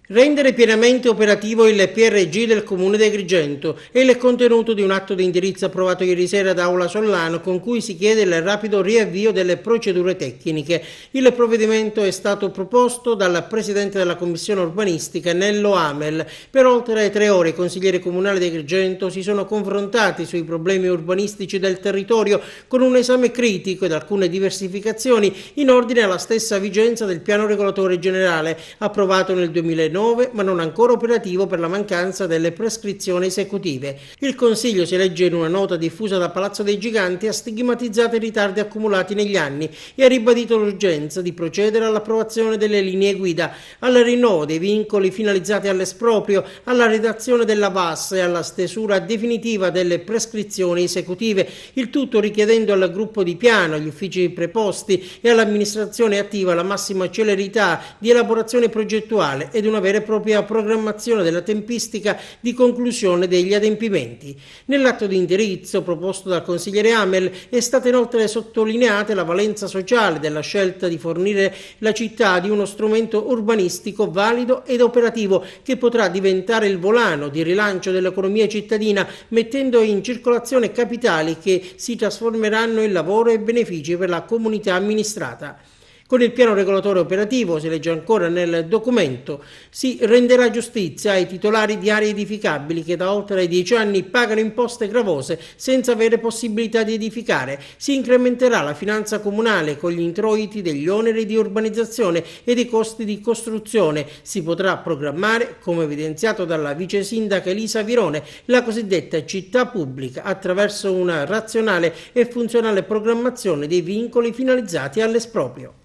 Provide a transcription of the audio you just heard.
Rendere pienamente operativo il PRG del Comune di Agrigento è il contenuto di un atto di indirizzo approvato ieri sera da Aula Sollano con cui si chiede il rapido riavvio delle procedure tecniche. Il provvedimento è stato proposto dal presidente della commissione urbanistica Nello Amel. Per oltre 3 ore i consiglieri comunali di Agrigento si sono confrontati sui problemi urbanistici del territorio con un esame critico ed alcune diversificazioni in ordine alla stessa vigenza del piano regolatore generale approvato nel 2009 ma non ancora operativo per la mancanza delle prescrizioni esecutive. Il Consiglio, si legge in una nota diffusa da Palazzo dei Giganti, ha stigmatizzato i ritardi accumulati negli anni e ha ribadito l'urgenza di procedere all'approvazione delle linee guida, al rinnovo dei vincoli finalizzati all'esproprio, alla redazione della VAS e alla stesura definitiva delle prescrizioni esecutive, il tutto richiedendo al gruppo di piano, agli uffici preposti e all'amministrazione attiva la massima celerità di elaborazione progettuale ed una vera e propria programmazione della tempistica di conclusione degli adempimenti. Nell'atto di indirizzo proposto dal consigliere Amel è stata inoltre sottolineata la valenza sociale della scelta di fornire la città di uno strumento urbanistico valido ed operativo che potrà diventare il volano di rilancio dell'economia cittadina, mettendo in circolazione capitali che si trasformeranno in lavoro e benefici per la comunità amministrata. Con il piano regolatore operativo, si legge ancora nel documento, si renderà giustizia ai titolari di aree edificabili che da oltre 10 anni pagano imposte gravose senza avere possibilità di edificare. Si incrementerà la finanza comunale con gli introiti degli oneri di urbanizzazione e dei costi di costruzione. Si potrà programmare, come evidenziato dalla vice sindaca Elisa Virone, la cosiddetta città pubblica attraverso una razionale e funzionale programmazione dei vincoli finalizzati all'esproprio.